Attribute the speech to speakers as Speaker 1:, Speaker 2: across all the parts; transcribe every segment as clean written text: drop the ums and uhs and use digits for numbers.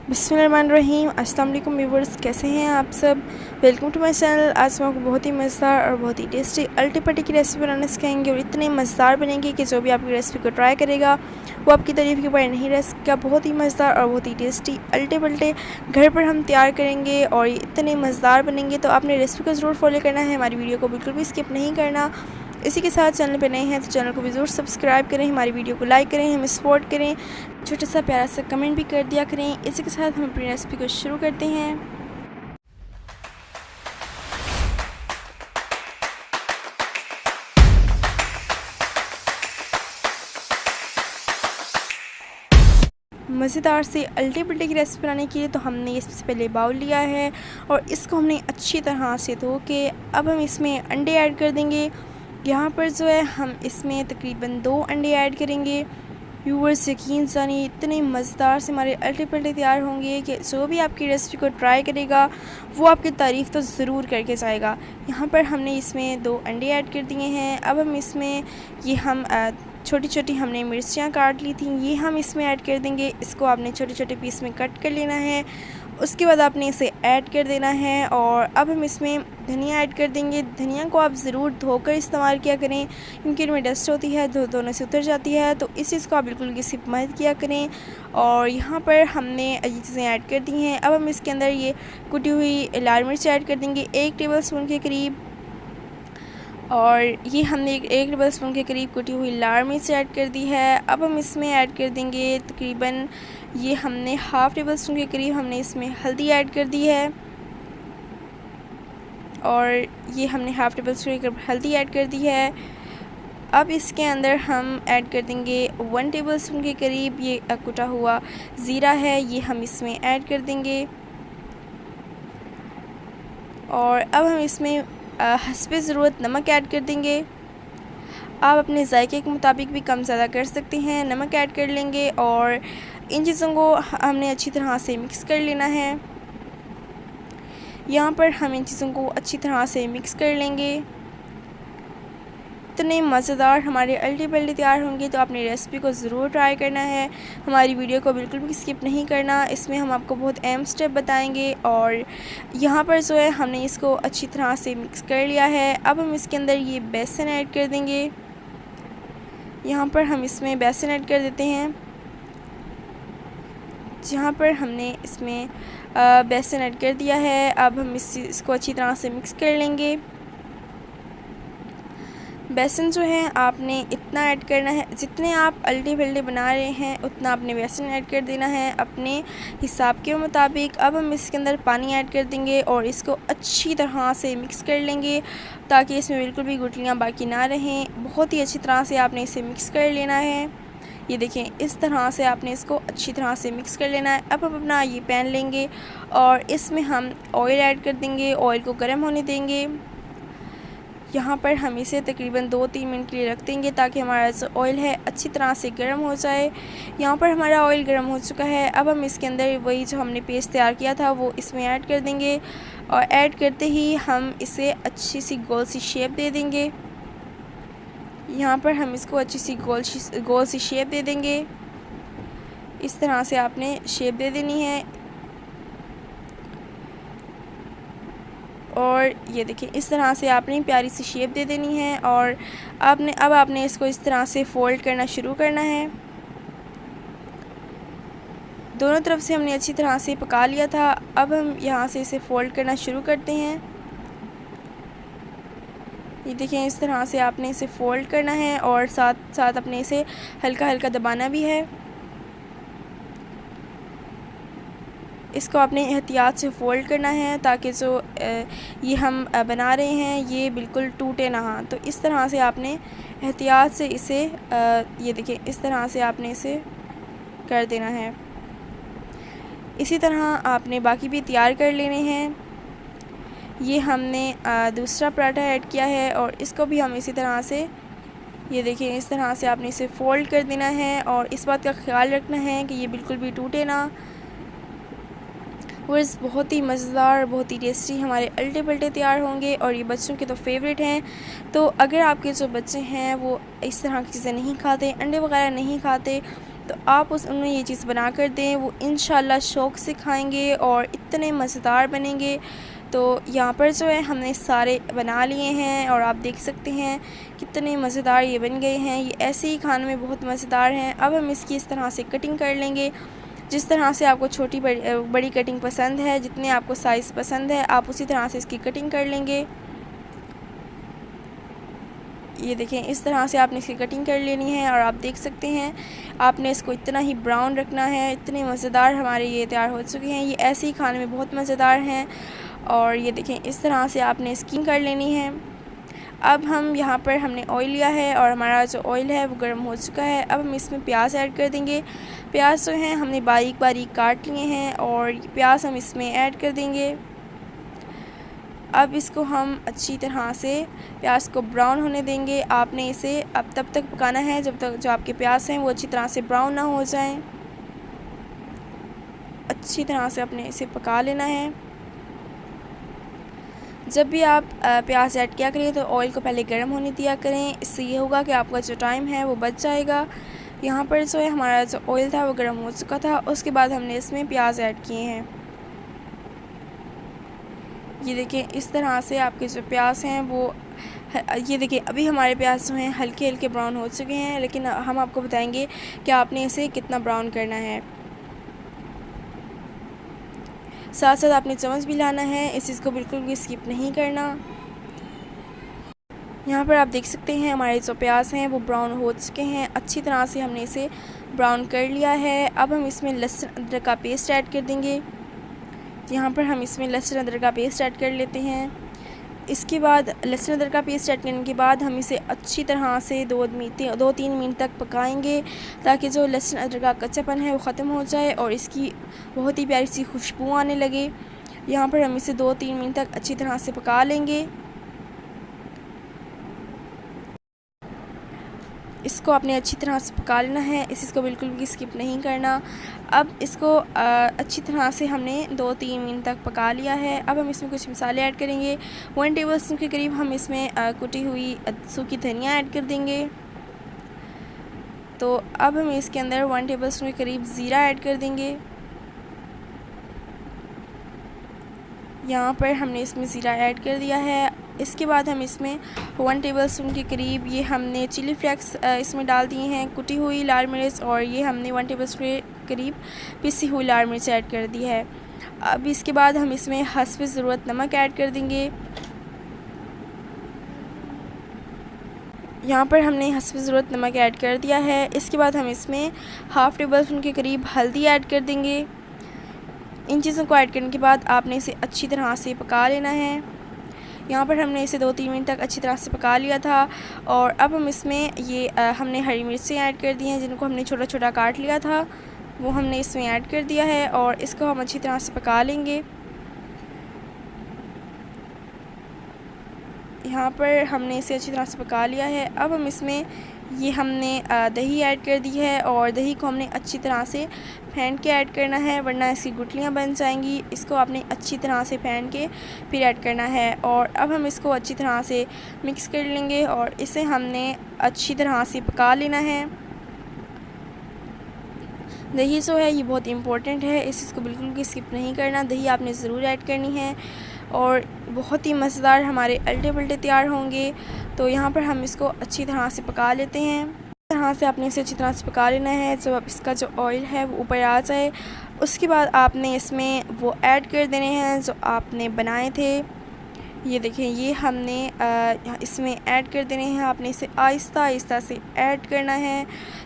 Speaker 1: बिस्मिल्लाहिर्रहमानिर्रहीम। अस्सलाम वालेकुम व्यूअर्स, कैसे हैं आप सब। Welcome to my channel. आज मैं आपको बहुत ही मज़ेदार और बहुत ही टेस्टी अल्टी पट्टी की रेसिपी बनाना सिखाएंगे और इतने मज़ेदार बनेंगे कि जो भी आपकी रेसिपी को ट्राई करेगा वो आपकी तारीफ़ के ऊपर नहीं रह सकेगा। बहुत ही मज़ेदार और बहुत ही टेस्टी अल्टे पल्टे घर पर हम तैयार करेंगे और ये इतने मज़ेदार बनेंगे। तो आपने रेसिपी को ज़रूर फॉलो करना है, हमारी वीडियो को बिल्कुल भी स्किप नहीं करना। इसी के साथ चैनल पर नए हैं तो चैनल को भी ज़रूर सब्सक्राइब करें, हमारी वीडियो को लाइक करें, हमें सपोर्ट करें, छोटा सा प्यारा सा कमेंट भी कर दिया करें। इसी के साथ हम अपनी रेसिपी को शुरू करते हैं। मज़ेदार से अल्टे पल्टे की रेसिपी बनाने के लिए तो हमने ये सबसे पहले बाउल लिया है और इसको हमने अच्छी तरह से धो के अब हम इसमें अंडे ऐड कर देंगे। यहाँ पर जो है हम इसमें तकरीबन 2 अंडे ऐड करेंगे। व्यूअर्स यकीन जानिए इतने मज़ेदार से हमारे अल्टे पल्टे तैयार होंगे कि जो भी आपकी रेसिपी को ट्राई करेगा वो आपकी तारीफ़ तो ज़रूर करके जाएगा। यहाँ पर हमने इसमें 2 अंडे ऐड कर दिए हैं। अब हम इसमें ये हम छोटी छोटी हमने मिर्चियाँ काट ली थी, ये हम इसमें ऐड कर देंगे। इसको आपने छोटे छोटे पीस में कट कर लेना है। उसके बाद आपने इसे ऐड कर देना है और अब हम इसमें धनिया ऐड कर देंगे। धनिया को आप ज़रूर धोकर इस्तेमाल किया करें क्योंकि इनमें डस्ट होती है, धोने से उतर जाती है, तो इस चीज़ को आप बिल्कुल भी स्किप मत किया करें। और यहाँ पर हमने ये चीज़ें ऐड कर दी हैं। अब हम इसके अंदर ये कुटी हुई लाल मिर्च ऐड कर देंगे 1 टेबल स्पून के करीब। और ये हमने 1 टेबल स्पून के करीब कुटी हुई लाल मिर्च ऐड कर दी है। अब हम इसमें ऐड कर देंगे तकरीबन ये हमने हाफ़ टेबल स्पून के करीब हमने इसमें हल्दी ऐड कर दी है और ये हमने हाफ़ टेबल स्पून के करीब हल्दी ऐड कर दी है। अब इसके अंदर हम ऐड कर देंगे 1 टेबल स्पून के करीब ये कुटा हुआ ज़ीरा है, ये हम इसमें ऐड कर देंगे। और अब हम इसमें हस्बे ज़रूरत नमक ऐड कर देंगे। आप अपने जायके के मुताबिक भी कम ज़्यादा कर सकते हैं, नमक ऐड कर लेंगे और इन चीज़ों को हमने अच्छी तरह से मिक्स कर लेना है। यहाँ पर हम इन चीज़ों को अच्छी तरह से मिक्स कर लेंगे। इतने मज़ेदार हमारे अल्टे पल्टे तैयार होंगे, तो आपने रेसिपी को ज़रूर ट्राई करना है, हमारी वीडियो को बिल्कुल भी स्किप नहीं करना। इसमें हम आपको बहुत अहम स्टेप बताएंगे। और यहाँ पर जो है हमने इसको अच्छी तरह से मिक्स कर लिया है। अब हम इसके अंदर ये बेसन ऐड कर देंगे। यहाँ पर हम इसमें बेसन ऐड कर देते हैं। जहाँ पर हमने इसमें बेसन ऐड कर दिया है, अब हम इसको अच्छी तरह से मिक्स कर लेंगे। बेसन जो है आपने इतना ऐड करना है, जितने आप अल्टे पल्टे बना रहे हैं उतना आपने बेसन ऐड कर देना है अपने हिसाब के मुताबिक। अब हम इसके अंदर पानी ऐड कर देंगे और इसको अच्छी तरह से मिक्स कर लेंगे ताकि इसमें बिल्कुल भी गुठलियाँ बाकी ना रहें। बहुत ही अच्छी तरह से आपने इसे मिक्स कर लेना है। ये देखें, इस तरह से आपने इसको अच्छी तरह से मिक्स कर लेना है। अब हम अपना ये पैन लेंगे और इसमें हम ऑयल ऐड कर देंगे। ऑयल को गर्म होने देंगे। यहाँ पर हम इसे तकरीबन 2-3 मिनट के लिए रख देंगे ताकि हमारा जो ऑयल है अच्छी तरह से गर्म हो जाए। यहाँ पर हमारा ऑयल गर्म हो चुका है। अब हम इसके अंदर वही जो हमने पेस्ट तैयार किया था वो इसमें ऐड कर देंगे और ऐड करते ही हम इसे अच्छी सी गोल सी शेप दे देंगे। यहाँ पर हम इसको अच्छी सी गोल सी शेप दे देंगे। इस तरह से आपने शेप दे देनी है। और ये देखिए, इस तरह से आपने प्यारी सी शेप दे देनी है और अब आपने इसको इस तरह से फ़ोल्ड करना शुरू करना है। दोनों तरफ से हमने अच्छी तरह से पका लिया था। अब हम यहाँ से इसे फ़ोल्ड करना शुरू करते हैं। ये देखिए, इस तरह से आपने इसे फ़ोल्ड करना है और साथ साथ अपने इसे हल्का हल्का दबाना भी है। इसको आपने एहतियात से फ़ोल्ड करना है ताकि जो ये हम बना रहे हैं ये बिल्कुल टूटे ना। तो इस तरह से आपने एहतियात से इसे ये देखिए, इस तरह से आपने इसे कर देना है। इसी तरह आपने बाकी भी तैयार कर लेने हैं। ये हमने दूसरा पराठा ऐड किया है और इसको भी हम इसी तरह से ये देखिए, इस तरह से आपने इसे फ़ोल्ड कर देना है और इस बात का ख्याल रखना है कि ये बिल्कुल भी टूटे ना। वर्स बहुत ही मज़ेदार, बहुत ही टेस्टी हमारे अल्टे पल्टे तैयार होंगे और ये बच्चों के तो फेवरेट हैं। तो अगर आपके जो बच्चे हैं वो इस तरह की चीज़ें नहीं खाते, अंडे वगैरह नहीं खाते, तो आप उन्हें ये चीज़ बना कर दें, वो इंशाल्लाह शौक़ से खाएंगे और इतने मज़ेदार बनेंगे। तो यहाँ पर जो है हमने सारे बना लिए हैं और आप देख सकते हैं कितने मज़ेदार ये बन गए हैं। ये ऐसे ही खाने में बहुत मज़ेदार हैं। अब हम इसकी इस तरह से कटिंग कर लेंगे, जिस तरह से आपको छोटी बड़ी कटिंग पसंद है, जितने आपको साइज़ पसंद है आप उसी तरह से इसकी कटिंग कर लेंगे। ये देखें, इस तरह से आपने इसकी कटिंग कर लेनी है और आप देख सकते हैं आपने इसको इतना ही ब्राउन रखना है। इतने मज़ेदार हमारे ये तैयार हो चुके हैं। ये ऐसे ही खाने में बहुत मज़ेदार हैं। और ये देखें, इस तरह से आपने स्किन कर लेनी है। अब हम यहाँ पर हमने ऑयल लिया है और हमारा जो ऑयल है वो गर्म हो चुका है। अब हम इसमें प्याज ऐड कर देंगे। प्याज जो हैं हमने बारीक बारीक काट लिए हैं और प्याज हम इसमें ऐड कर देंगे। अब इसको हम अच्छी तरह से प्याज को ब्राउन होने देंगे। आपने इसे अब तब तक पकाना है जब तक जो आपके प्याज हैं वो अच्छी तरह से ब्राउन ना हो जाएं। अच्छी तरह से आपने इसे पका लेना है। जब भी आप प्याज ऐड किया करें तो ऑयल को पहले गर्म होने दिया करें। इससे ये होगा कि आपका जो टाइम है वो बच जाएगा। यहाँ पर जो है हमारा जो ऑयल था वो गर्म हो चुका था। उसके बाद हमने इसमें प्याज ऐड किए हैं। ये देखें, इस तरह से आपके जो प्याज हैं वो ये देखिए अभी हमारे प्याज जो हैं हल्के हल्के ब्राउन हो चुके हैं, लेकिन हम आपको बताएंगे कि आपने इसे कितना ब्राउन करना है। साथ साथ आपने चम्मच भी लाना है, इस चीज़ को बिल्कुल भी स्किप नहीं करना। यहाँ पर आप देख सकते हैं हमारे जो प्याज हैं वो ब्राउन हो चुके हैं। अच्छी तरह से हमने इसे ब्राउन कर लिया है। अब हम इसमें लहसुन अदरक का पेस्ट ऐड कर देंगे। यहाँ पर हम इसमें लहसुन अदरक का पेस्ट ऐड कर लेते हैं। इसके बाद लहसुन अदरक का पेस्ट ऐड करने के बाद हम इसे अच्छी तरह से 2-3 मिनट तक पकाएंगे, ताकि जो लहसुन अदरक का कच्चापन है वो ख़त्म हो जाए और इसकी बहुत ही प्यारी सी खुशबू आने लगे। यहाँ पर हम इसे 2-3 मिनट तक अच्छी तरह से पका लेंगे। इसको आपने अच्छी तरह से पका लेना है, इसको बिल्कुल भी स्किप नहीं करना। अब इसको अच्छी तरह से हमने 2-3 मिनट तक पका लिया है। अब हम इसमें कुछ मसाले ऐड करेंगे। 1 टेबलस्पून के करीब हम इसमें कुटी हुई सूखी धनिया ऐड कर देंगे। तो अब हम इसके अंदर 1 टेबलस्पून के करीब ज़ीरा ऐड कर देंगे। यहाँ पर हमने इसमें ज़ीरा ऐड कर दिया है। इसके बाद हम इसमें 1 टेबलस्पून के करीब ये हमने चिली फ्लेक्स इसमें डाल दिए हैं, कुटी हुई लाल मिर्च, और ये हमने 1 टेबलस्पून के करीब पिसी हुई लाल मिर्च ऐड कर दी है। अब इसके बाद हम इसमें हस्ब ज़रूरत नमक ऐड कर देंगे। यहाँ पर हमने हस्ब ज़रूरत नमक ऐड कर दिया है। इसके बाद हम इसमें 1/2 टेबलस्पून के करीब हल्दी ऐड कर देंगे। इन चीज़ों को ऐड करने के बाद आपने इसे अच्छी तरह से पका लेना है। यहाँ पर हमने इसे 2-3 मिनट तक अच्छी तरह से पका लिया था। और अब हम इसमें ये हमने हरी मिर्चें ऐड कर दी हैं, जिनको हमने छोटा छोटा काट लिया था, वो हमने इसमें ऐड कर दिया है और इसको हम अच्छी तरह से पका लेंगे। यहाँ पर हमने इसे अच्छी तरह से पका लिया है। अब हम इसमें ये हमने दही ऐड कर दी है और दही को हमने अच्छी तरह से फेंट के ऐड करना है, वरना इसकी गुठलियाँ बन जाएंगी। इसको आपने अच्छी तरह से फेंट के फिर ऐड करना है। और अब हम इसको अच्छी तरह से मिक्स कर लेंगे और इसे हमने अच्छी तरह से पका लेना है। दही जो है ये बहुत इम्पोर्टेंट है, इस चीज़ को बिल्कुल भी स्किप नहीं करना। दही आपने ज़रूर ऐड करनी है और बहुत ही मज़ेदार हमारे अल्टे पल्टे तैयार होंगे। तो यहाँ पर हम इसको अच्छी तरह से पका लेते हैं। इस तरह से आपने इसे अच्छी तरह से पका लेना है। जब अब इसका जो ऑयल है वो ऊपर आ जाए, उसके बाद आपने इसमें वो ऐड कर देने हैं जो आपने बनाए थे। ये देखें, ये हमने इसमें ऐड कर देने हैं। आपने इसे आहिस्ता आहिस्ता से ऐड करना है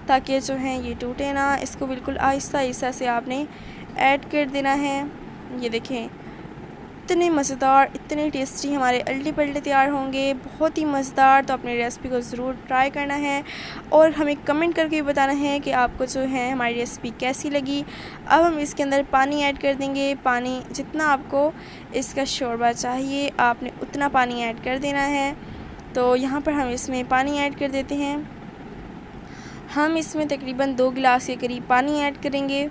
Speaker 1: ताकि जो है ये टूटे ना। इसको बिल्कुल आहिस्ता आहिस्ता से आपने ऐड कर देना है। ये देखें, इतने मज़ेदार, इतने टेस्टी हमारे अल्टे पल्टे तैयार होंगे, बहुत ही मज़ेदार। तो अपनी रेसिपी को ज़रूर ट्राई करना है और हमें कमेंट करके बताना है कि आपको जो है हमारी रेसिपी कैसी लगी। अब हम इसके अंदर पानी ऐड कर देंगे। पानी जितना आपको इसका शोरबा चाहिए आपने उतना पानी ऐड कर देना है। तो यहाँ पर हम इसमें पानी ऐड कर देते हैं। हम इसमें तकरीबन 2 गिलास के करीब पानी ऐड करेंगे।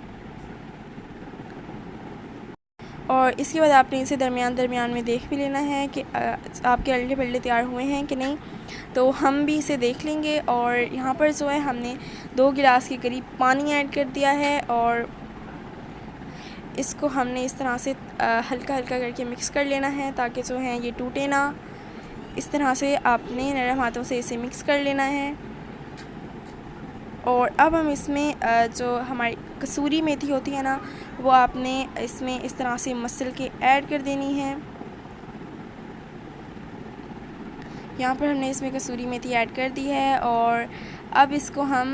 Speaker 1: और इसके बाद आपने इसे दरमियान में देख भी लेना है कि आपके अल्टे पल्टे तैयार हुए हैं कि नहीं। तो हम भी इसे देख लेंगे। और यहाँ पर जो है हमने 2 गिलास के करीब पानी ऐड कर दिया है और इसको हमने इस तरह से हल्का हल्का करके मिक्स कर लेना है ताकि जो है ये टूटे ना। इस तरह से आपने नरम हाथों से इसे मिक्स कर लेना है। और अब हम इसमें जो हमारी कसूरी मेथी होती है ना, वो आपने इसमें इस तरह से मसल के ऐड कर देनी है। यहाँ पर हमने इसमें कसूरी मेथी ऐड कर दी है और अब इसको हम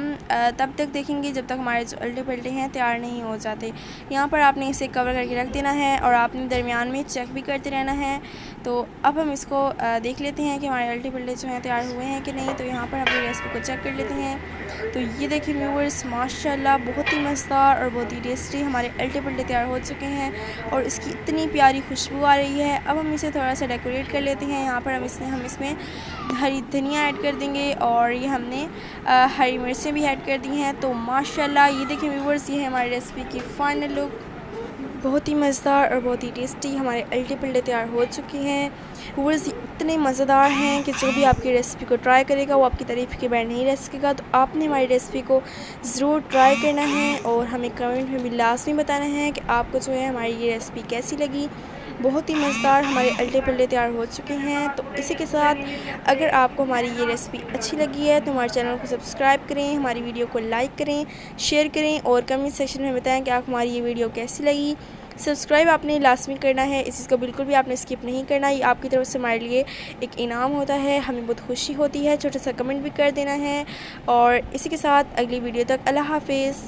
Speaker 1: तब तक देखेंगे जब तक हमारे जो अल्टे पल्टे हैं तैयार नहीं हो जाते। यहाँ पर आपने इसे कवर करके रख देना है और आपने दरमियान में चेक भी करते रहना है। तो अब हम इसको देख लेते हैं कि हमारे अल्टे पल्टे जो हैं तैयार हुए हैं कि नहीं। तो यहाँ पर हम रेसिपी को चेक कर लेते हैं। तो ये देखिए व्यूअर्स, माशाल्लाह बहुत ही मज़ेदार और बहुत ही टेस्टी हमारे अल्टे पल्टे तैयार हो चुके हैं और इसकी इतनी प्यारी खुशबू आ रही है। अब हम इसे थोड़ा सा डेकोरेट कर लेते हैं। यहाँ पर हम इसमें हरी धनिया ऐड कर देंगे और ये हमने हरी मिर्चें भी ऐड कर दी हैं। तो माशाल्लाह ये देखें व्यूअर्स, ये है हमारी रेसिपी की फ़ाइनल लुक। बहुत ही मज़ेदार और बहुत ही टेस्टी हमारे अल्टे पल्टे तैयार हो चुके हैं। व्यूअर्स इतने मज़ेदार हैं कि जो भी आपकी रेसिपी को ट्राई करेगा वो आपकी तारीफ़ के बगैर नहीं रह सकेगा। तो आपने हमारी रेसिपी को ज़रूर ट्राई करना है और हमें कमेंट में भी लाज़मी बताना है कि आपको जो है हमारी ये रेसिपी कैसी लगी। बहुत ही मज़ेदार हमारे अल्टे पल्टे तैयार हो चुके हैं। तो इसी के साथ अगर आपको हमारी ये रेसिपी अच्छी लगी है तो हमारे चैनल को सब्सक्राइब करें, हमारी वीडियो को लाइक करें, शेयर करें और कमेंट सेक्शन में बताएं कि आपको हमारी ये वीडियो कैसी लगी। सब्सक्राइब आपने लाजमी करना है, इस चीज़ को बिल्कुल भी आपने स्किप नहीं करना। ये आपकी तरफ से हमारे लिए एक इनाम होता है, हमें बहुत खुशी होती है। छोटा सा कमेंट भी कर देना है और इसी के साथ अगली वीडियो तक अल्लाह हाफिज़।